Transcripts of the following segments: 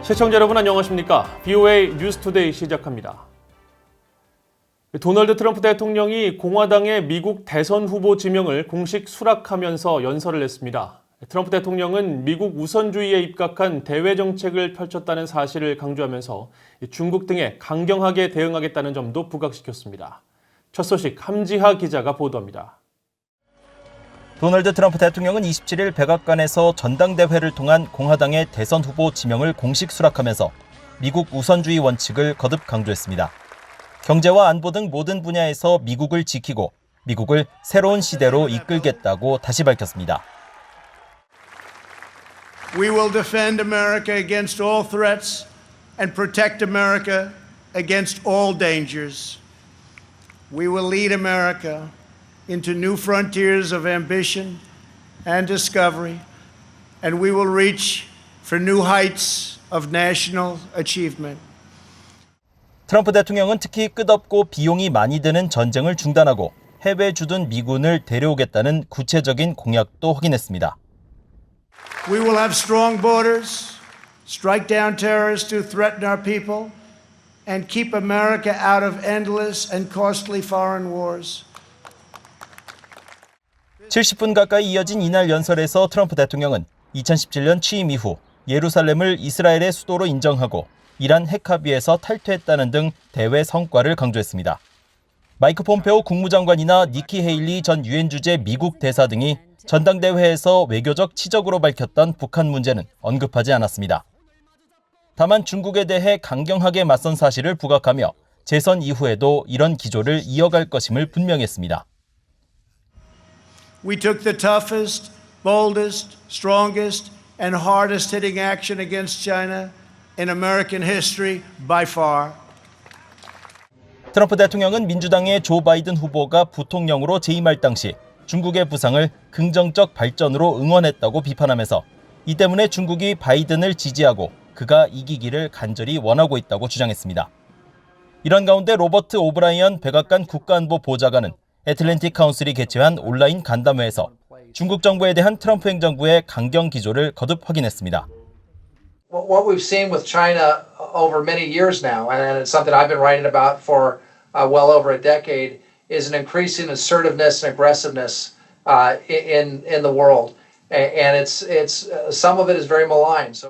시청자 여러분 안녕하십니까? BOA 뉴스투데이 시작합니다. 도널드 트럼프 대통령이 공화당의 미국 대선 후보 지명을 공식 수락하면서 연설을 했습니다. 트럼프 대통령은 미국 우선주의에 입각한 대외 정책을 펼쳤다는 사실을 강조하면서 중국 등에 강경하게 대응하겠다는 점도 부각시켰습니다. 첫 소식 함지하 기자가 보도합니다. 도널드 트럼프 대통령은 27일 백악관에서 전당대회를 통한 공화당의 대선 후보 지명을 공식 수락하면서 미국 우선주의 원칙을 거듭 강조했습니다. 경제와 안보 등 모든 분야에서 미국을 지키고 미국을 새로운 시대로 이끌겠다고 다시 밝혔습니다. We will defend America against all threats and protect America against all dangers. We will lead America into new frontiers of ambition and discovery, and we will reach for new heights of national achievement. 트럼프 대통령은 특히 끝없고 비용이 많이 드는 전쟁을 중단하고 해외에 주둔 미군을 데려오겠다는 구체적인 공약도 확인했습니다. We will have strong borders, strike down terrorists who threaten our people, and keep America out of endless and costly foreign wars. 70분 가까이 이어진 이날 연설에서 트럼프 대통령은 2017년 취임 이후 예루살렘을 이스라엘의 수도로 인정하고 이란 핵 합의에서 탈퇴했다는 등 대외 성과를 강조했습니다. 마이크 폼페오 국무장관이나 니키 헤일리 전 유엔 주재 미국 대사 등이 전당대회에서 외교적 치적으로 밝혔던 북한 문제는 언급하지 않았습니다. 다만 중국에 대해 강경하게 맞선 사실을 부각하며 재선 이후에도 이런 기조를 이어갈 것임을 분명히 했습니다. We took the toughest, boldest, strongest, and hardest hitting action against China in American history by far. 트럼프 대통령은 민주당의 조 바이든 후보가 부통령으로 재임할 당시 중국의 부상을 긍정적 발전으로 응원했다고 비판하면서 이 때문에 중국이 바이든을 지지하고 그가 이기기를 간절히 원하고 있다고 주장했습니다. 이런 가운데 로버트 오브라이언 백악관 국가안보 보좌관은 애틀랜틱 카운슬이 개최한 온라인 간담회에서 중국 정부에 대한 트럼프 행정부의 강경 기조를 거듭 확인했습니다. What we've seen with China over many years now, and it's something I've been writing about for well over a decade, is an increasing assertiveness and aggressiveness in the world, and it's some of it is very malign. So.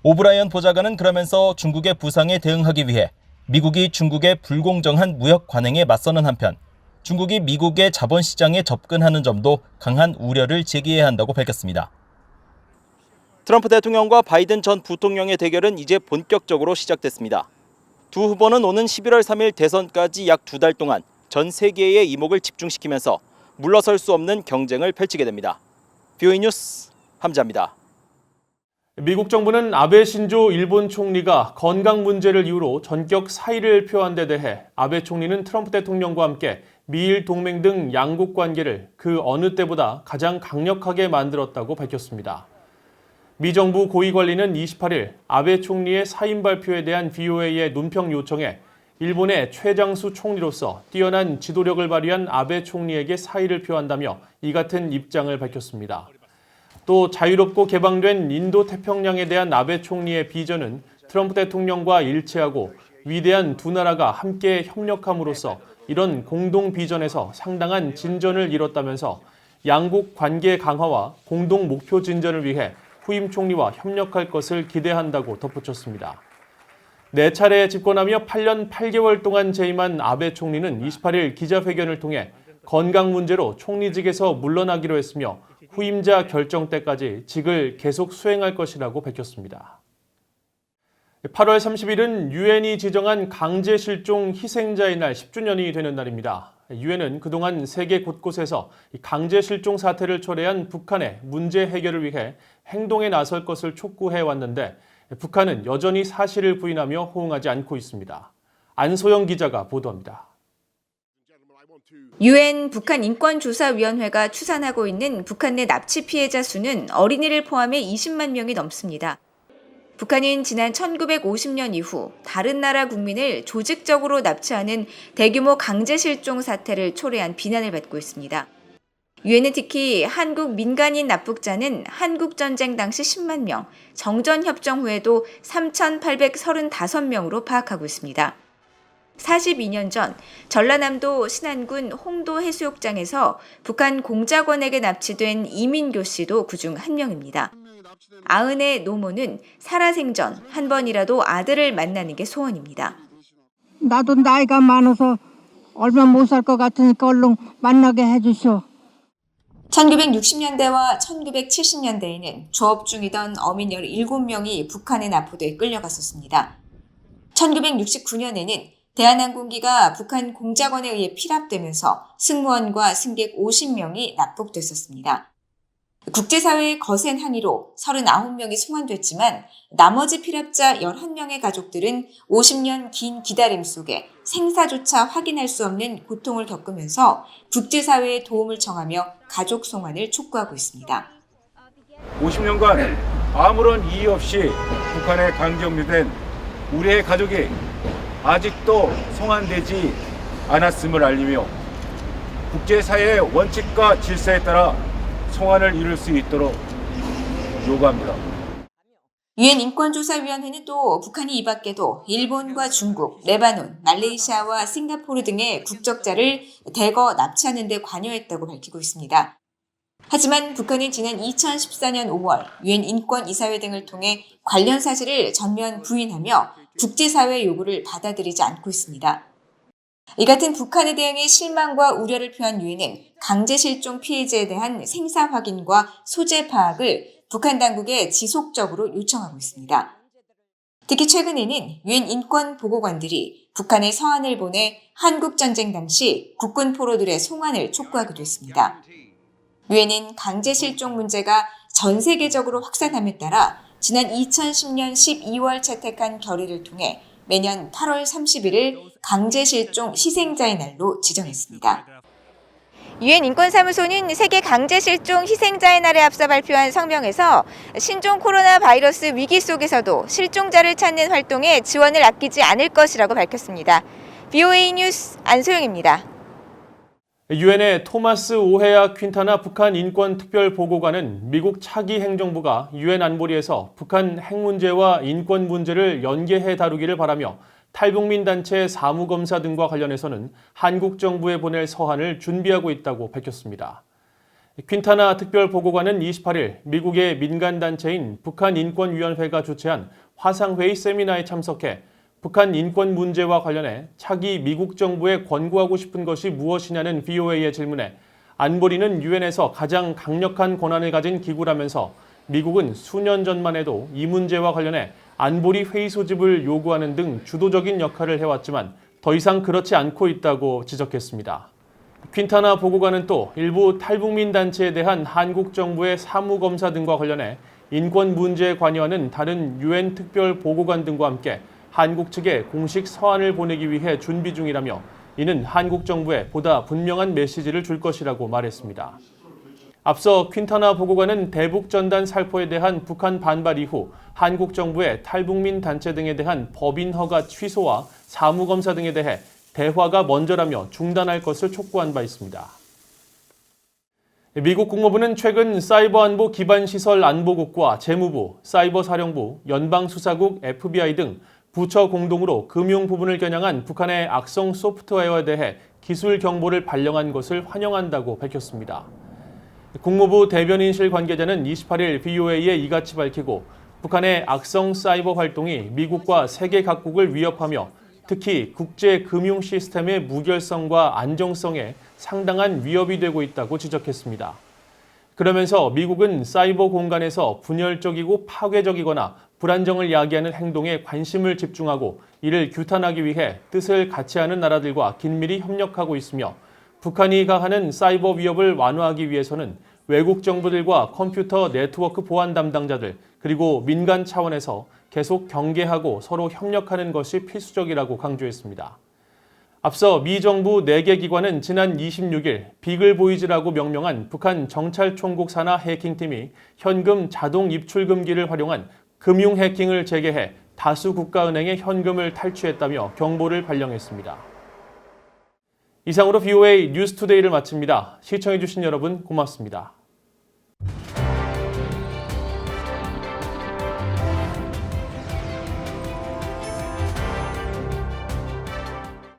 오브라이언 보좌관은 그러면서 중국의 부상에 대응하기 위해 미국이 중국의 불공정한 무역 관행에 맞서는 한편 중국이 미국의 자본시장에 접근하는 점도 강한 우려를 제기해야 한다고 밝혔습니다. 트럼프 대통령과 바이든 전 부통령의 대결은 이제 본격적으로 시작됐습니다. 두 후보는 오는 11월 3일 대선까지 약 2달 동안 전 세계의 이목을 집중시키면서 물러설 수 없는 경쟁을 펼치게 됩니다. BOA 뉴스 함지하입니다. 미국 정부는 아베 신조 일본 총리가 건강 문제를 이유로 전격 사의를 표한 데 대해 아베 총리는 트럼프 대통령과 함께 미일 동맹 등 양국 관계를 그 어느 때보다 가장 강력하게 만들었다고 밝혔습니다. 미 정부 고위 관리는 28일 아베 총리의 사임 발표에 대한 BOA의 논평 요청에 일본의 최장수 총리로서 뛰어난 지도력을 발휘한 아베 총리에게 사의를 표한다며 이 같은 입장을 밝혔습니다. 또 자유롭고 개방된 인도 태평양에 대한 아베 총리의 비전은 트럼프 대통령과 일치하고 위대한 두 나라가 함께 협력함으로써 이런 공동 비전에서 상당한 진전을 이뤘다면서 양국 관계 강화와 공동 목표 진전을 위해 후임 총리와 협력할 것을 기대한다고 덧붙였습니다. 4차례 집권하며 8년 8개월 동안 재임한 아베 총리는 28일 기자회견을 통해 건강 문제로 총리직에서 물러나기로 했으며 후임자 결정 때까지 직을 계속 수행할 것이라고 밝혔습니다. 8월 30일은 유엔이 지정한 강제 실종 희생자의 날 10주년이 되는 날입니다. 유엔은 그동안 세계 곳곳에서 강제 실종 사태를 초래한 북한의 문제 해결을 위해 행동에 나설 것을 촉구해 왔는데 북한은 여전히 사실을 부인하며 호응하지 않고 있습니다. 안소영 기자가 보도합니다. 유엔 북한인권조사위원회가 추산하고 있는 북한 내 납치 피해자 수는 어린이를 포함해 20만 명이 넘습니다. 북한은 지난 1950년 이후 다른 나라 국민을 조직적으로 납치하는 대규모 강제 실종 사태를 초래한 비난을 받고 있습니다. 유엔은 특히 한국 민간인 납북자는 한국전쟁 당시 10만 명, 정전협정 후에도 3,835명으로 파악하고 있습니다. 42년 전 전라남도 신안군 홍도 해수욕장에서 북한 공작원에게 납치된 이민교 씨도 그중 한 명입니다. 아은의 노모는 살아생전 한 번이라도 아들을 만나는 게 소원입니다. 나도 나이가 많아서 얼마 못 살 것 같으니까 얼른 만나게 해주시오. 1960년대와 1970년대에는 조업 중이던 어민 17명이 북한에 납포돼 끌려갔었습니다. 1969년에는 대한항공기가 북한 공작원에 의해 피랍되면서 승무원과 승객 50명이 납북됐었습니다. 국제사회의 거센 항의로 39명이 송환됐지만 나머지 피랍자 11명의 가족들은 50년 긴 기다림 속에 생사조차 확인할 수 없는 고통을 겪으면서 국제사회의 도움을 청하며 가족 송환을 촉구하고 있습니다. 50년간 아무런 이의 없이 북한에 강제업류된 우리의 가족이 아직도 송환되지 않았음을 알리며 국제사회의 원칙과 질서에 따라 송환을 이룰 수 있도록 요구합니다. 유엔 인권조사위원회는 또 북한이 이 밖에도 일본과 중국, 레바논, 말레이시아와 싱가포르 등의 국적자를 대거 납치하는 데 관여했다고 밝히고 있습니다. 하지만 북한은 지난 2014년 5월 유엔 인권이사회 등을 통해 관련 사실을 전면 부인하며 국제사회의 요구를 받아들이지 않고 있습니다. 이 같은 북한의 대응에 실망과 우려를 표한 유엔은 강제실종 피해자에 대한 생사 확인과 소재 파악을 북한 당국에 지속적으로 요청하고 있습니다. 특히 최근에는 유엔 인권 보고관들이 북한에 서한을 보내 한국전쟁 당시 국군 포로들의 송환을 촉구하기도 했습니다. 유엔은 강제실종 문제가 전 세계적으로 확산함에 따라 지난 2010년 12월 채택한 결의를 통해 매년 8월 30일을 강제실종 희생자의 날로 지정했습니다. 유엔 인권사무소는 세계 강제실종 희생자의 날에 앞서 발표한 성명에서 신종 코로나 바이러스 위기 속에서도 실종자를 찾는 활동에 지원을 아끼지 않을 것이라고 밝혔습니다. BOA 뉴스 안소영입니다. 유엔의 토마스 오헤아 퀸타나 북한 인권특별보고관은 미국 차기 행정부가 유엔 안보리에서 북한 핵 문제와 인권 문제를 연계해 다루기를 바라며 탈북민 단체 사무검사 등과 관련해서는 한국 정부에 보낼 서한을 준비하고 있다고 밝혔습니다. 퀸타나 특별보고관은 28일 미국의 민간단체인 북한인권위원회가 주최한 화상회의 세미나에 참석해 북한 인권 문제와 관련해 차기 미국 정부에 권고하고 싶은 것이 무엇이냐는 VOA의 질문에 안보리는 유엔에서 가장 강력한 권한을 가진 기구라면서 미국은 수년 전만 해도 이 문제와 관련해 안보리 회의 소집을 요구하는 등 주도적인 역할을 해왔지만 더 이상 그렇지 않고 있다고 지적했습니다. 퀸타나 보고관은 또 일부 탈북민 단체에 대한 한국 정부의 사무검사 등과 관련해 인권 문제에 관여하는 다른 유엔 특별보고관 등과 함께 한국 측에 공식 서한을 보내기 위해 준비 중이라며 이는 한국 정부에 보다 분명한 메시지를 줄 것이라고 말했습니다. 앞서 퀸타나 보고관은 대북전단 살포에 대한 북한 반발 이후 한국 정부의 탈북민 단체 등에 대한 법인 허가 취소와 사무검사 등에 대해 대화가 먼저라며 중단할 것을 촉구한 바 있습니다. 미국 국무부는 최근 사이버안보 기반시설 안보국과 재무부, 사이버사령부, 연방수사국, FBI 등 부처 공동으로 금융 부분을 겨냥한 북한의 악성 소프트웨어에 대해 기술 경보를 발령한 것을 환영한다고 밝혔습니다. 국무부 대변인실 관계자는 28일 VOA에 이같이 밝히고 북한의 악성 사이버 활동이 미국과 세계 각국을 위협하며 특히 국제 금융 시스템의 무결성과 안정성에 상당한 위협이 되고 있다고 지적했습니다. 그러면서 미국은 사이버 공간에서 분열적이고 파괴적이거나 불안정을 야기하는 행동에 관심을 집중하고 이를 규탄하기 위해 뜻을 같이 하는 나라들과 긴밀히 협력하고 있으며 북한이 가하는 사이버 위협을 완화하기 위해서는 외국 정부들과 컴퓨터 네트워크 보안 담당자들 그리고 민간 차원에서 계속 경계하고 서로 협력하는 것이 필수적이라고 강조했습니다. 앞서 미 정부 4개 기관은 지난 26일 비글보이즈라고 명명한 북한 정찰총국 산하 해킹팀이 현금 자동 입출금기를 활용한 금융 해킹을 재개해 다수 국가은행의 현금을 탈취했다며 경보를 발령했습니다. 이상으로 BOA 뉴스투데이를 마칩니다. 시청해주신 여러분 고맙습니다.